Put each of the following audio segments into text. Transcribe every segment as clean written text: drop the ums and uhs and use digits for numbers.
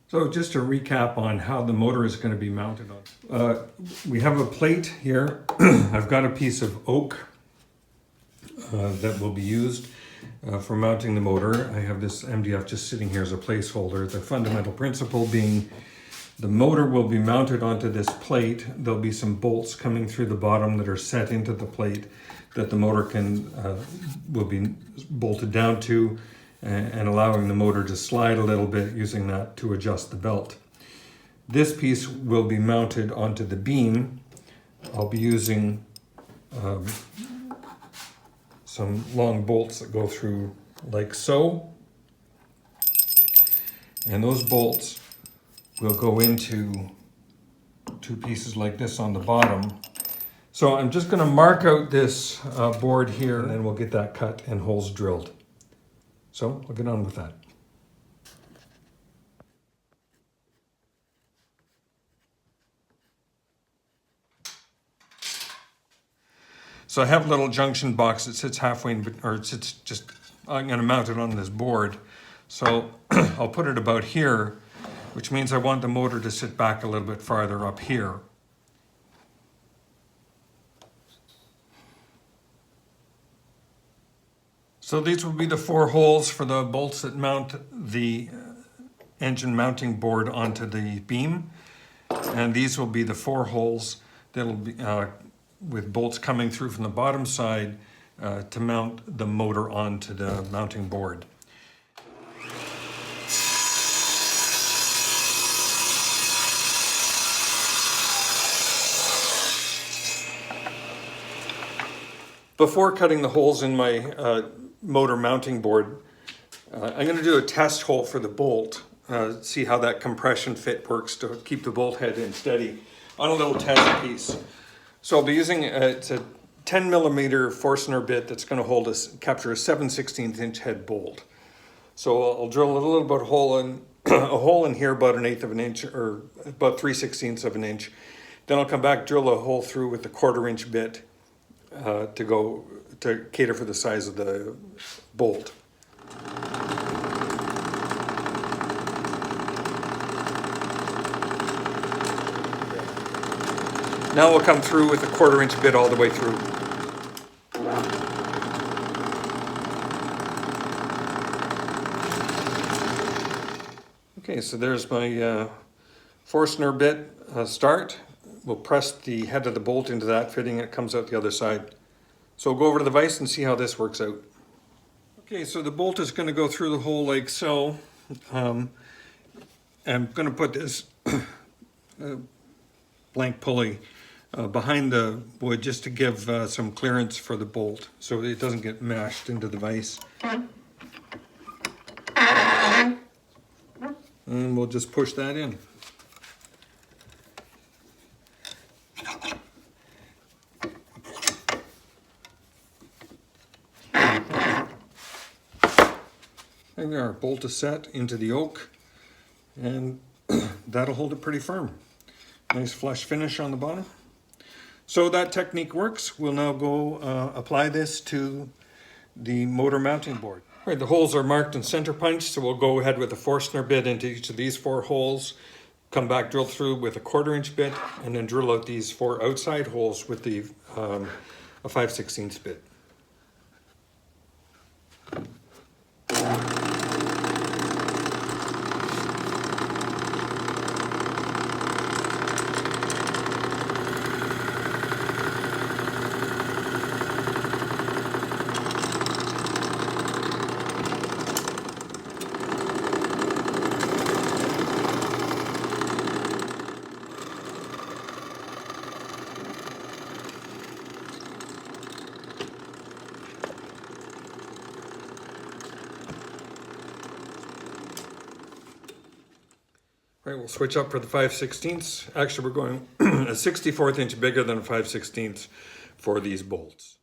So just to recap on how the motor is going to be mounted on. We have a plate here. I've got a piece of oak that will be used for mounting the motor. I have this MDF just sitting here as a placeholder. The fundamental principle being the motor will be mounted onto this plate. There'll be some bolts coming through the bottom that are set into the plate that the motor will be bolted down to, and allowing the motor to slide a little bit, using that to adjust the belt. This piece will be mounted onto the beam. I'll be using some long bolts that go through like so. And those bolts will go into two pieces like this on the bottom. So I'm just going to mark out this board here, and then we'll get that cut and holes drilled. So I'll get on with that. So I have a little junction box that sits halfway, or it sits just, I'm going to mount it on this board. So I'll put it about here, which means I want the motor to sit back a little bit farther up here. So these will be the 4 holes for the bolts that mount the engine mounting board onto the beam. And these will be the 4 holes that'll be with bolts coming through from the bottom side to mount the motor onto the mounting board. Before cutting the holes in my motor mounting board, I'm going to do a test hole for the bolt, see how that compression fit works to keep the bolt head in steady on a little test piece. So I'll be using it's a 10 millimeter Forstner bit that's going to capture a 7/16 inch head bolt. So I'll drill a little bit of a hole in here about 1/8 of an inch, or about 3/16 of an inch. Then I'll come back, drill a hole through with the 1/4 inch bit to cater for the size of the bolt. Now we'll come through with a 1/4 inch bit all the way through. Okay, so there's my Forstner bit start. We'll press the head of the bolt into that fitting. It comes out the other side. So we'll go over to the vise and see how this works out. Okay, so the bolt is going to go through the hole like so. I'm going to put this blank pulley behind the wood just to give some clearance for the bolt so it doesn't get mashed into the vise. And we'll just push that in. And there, our bolt is set into the oak, and that'll hold it pretty firm. Nice flush finish on the bottom. So that technique works. We'll now go apply this to the motor mounting board. All right, the holes are marked and center punched, so we'll go ahead with a Forstner bit into each of these 4 holes, come back, drill through with a 1/4 inch bit, and then drill out these 4 outside holes with a 5/16 bit. Right, we'll switch up for the 5/16. Actually, we're going a 64th inch bigger than a 5/16 for these bolts.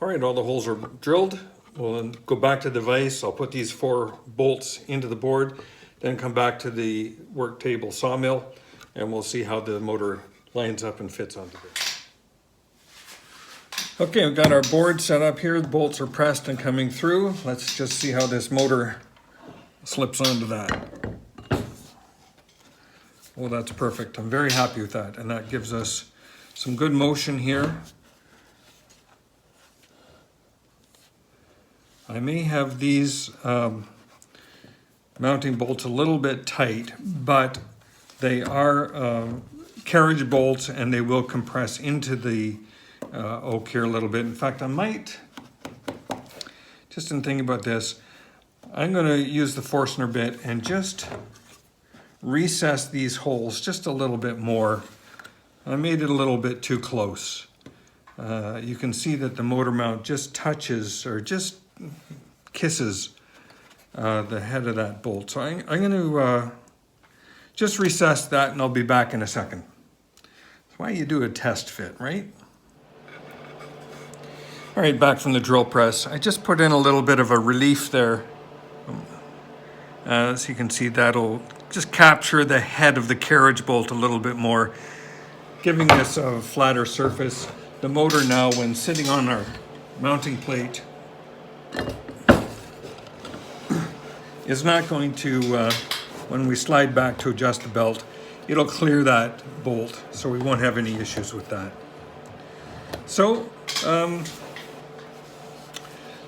All right, all the holes are drilled. We'll then go back to the vise. I'll put these 4 bolts into the board. then come back to the Worktable sawmill, and we'll see how the motor lines up and fits onto this. Okay, we've got our board set up here. The bolts are pressed and coming through. Let's just see how this motor slips onto that. Oh, that's perfect. I'm very happy with that. And that gives us some good motion here. I may have these mounting bolts a little bit tight, but they are carriage bolts and they will compress into the oak here a little bit. In fact, I might, just in thinking about this, I'm going to use the Forstner bit and just recess these holes just a little bit more. I made it a little bit too close. You can see that the motor mount just touches or just kisses the head of that bolt. So I'm going to just recess that and I'll be back in a second. That's why you do a test fit, right? All right, back from the drill press. I just put in a little bit of a relief there. As you can see, that'll just capture the head of the carriage bolt a little bit more, giving this a flatter surface. The motor now, when sitting on our mounting plate, is not going to, when we slide back to adjust the belt, it'll clear that bolt, so we won't have any issues with that. So,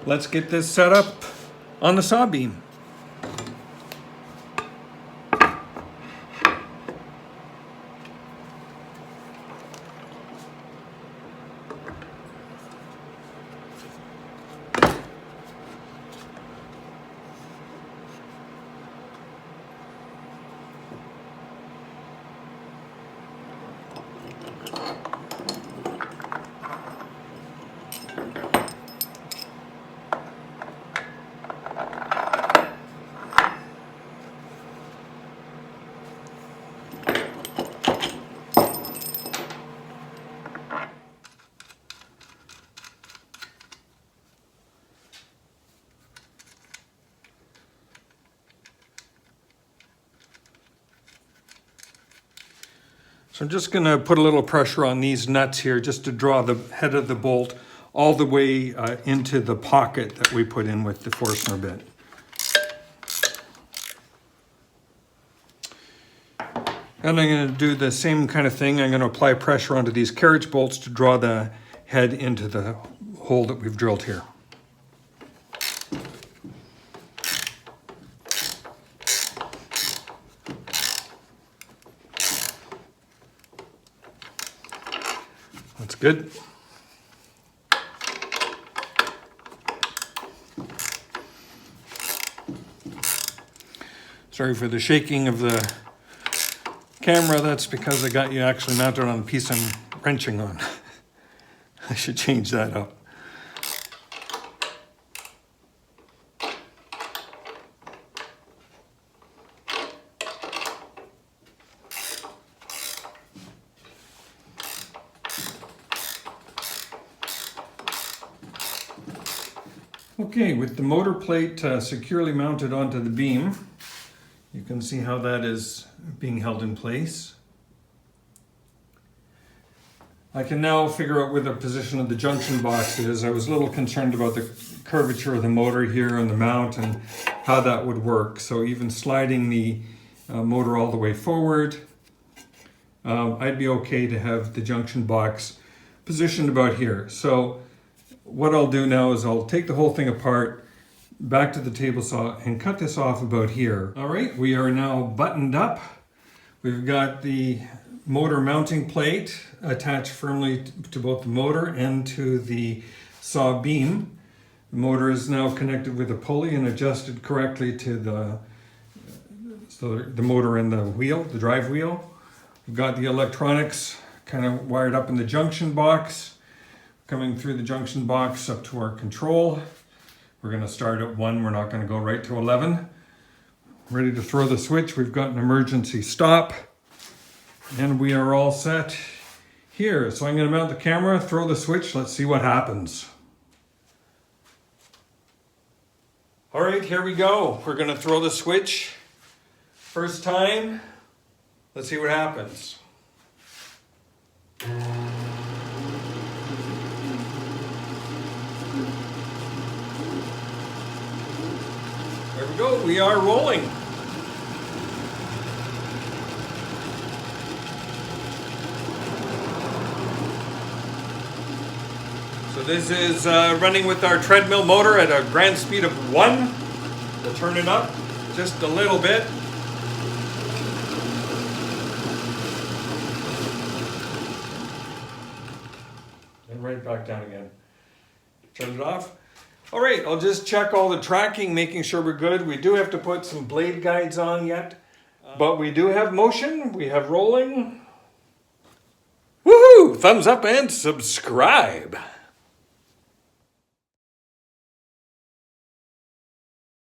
let's get this set up on the saw beam. So I'm just going to put a little pressure on these nuts here just to draw the head of the bolt all the way into the pocket that we put in with the Forstner bit. And I'm going to do the same kind of thing. I'm going to apply pressure onto these carriage bolts to draw the head into the hole that we've drilled here. That's good. Sorry for the shaking of the camera. That's because I got you actually mounted on the piece I'm wrenching on. I should change that up. Okay, with the motor plate securely mounted onto the beam, you can see how that is being held in place. I can now figure out where the position of the junction box is. I was a little concerned about the curvature of the motor here and the mount and how that would work. So even sliding the motor all the way forward, I'd be okay to have the junction box positioned about here. So what I'll do now is I'll take the whole thing apart, back to the table saw, and cut this off about here. All right, we are now buttoned up. We've got the motor mounting plate attached firmly to both the motor and to the saw beam. The motor is now connected with a pulley and adjusted correctly to the motor and the wheel, the drive wheel. We've got the electronics kind of wired up in the junction box, coming through the junction box up to our control. We're going to start at 1, we're not going to go right to 11. Ready to throw the switch, we've got an emergency stop, and we are all set here. So I'm going to mount the camera, throw the switch, let's see what happens. All right, here we go. We're going to throw the switch. First time. Let's see what happens. There we go. We are rolling. So this is running with our treadmill motor at a grand speed of 1. We'll turn it up just a little bit. And right back down again. Turn it off. All right, I'll just check all the tracking, making sure we're good. We do have to put some blade guides on yet, but we do have motion. We have rolling. Woohoo! Thumbs up and subscribe.